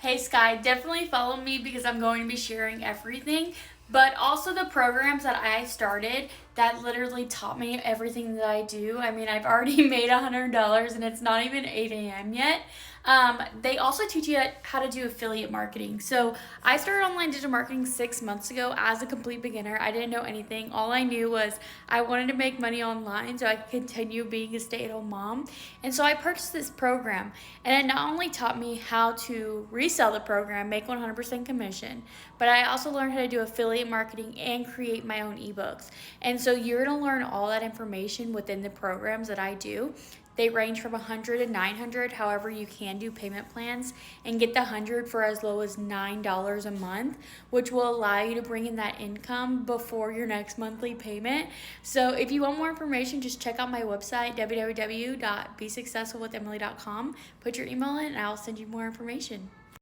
Hey Sky, definitely follow me because I'm going to be sharing everything, but also the programs that I started that literally taught me everything that I do. I mean, I've already made $100 and it's not even 8 a.m. yet. They also teach you how to do affiliate marketing. So I started online digital marketing 6 months ago as a complete beginner. I didn't know anything. All I knew was I wanted to make money online so I could continue being a stay-at-home mom. And so I purchased this program, and it not only taught me how to resell the program, make 100% commission, but I also learned how to do affiliate marketing and create my own ebooks. And so you're going to learn all that information within the programs that I do. They range from 100 to 900. However, you can do payment plans and get the 100 for as low as $9 a month, which will allow you to bring in that income before your next monthly payment. So if you want more information, just check out my website, www.besuccessfulwithemily.com. Put your email in and I'll send you more information.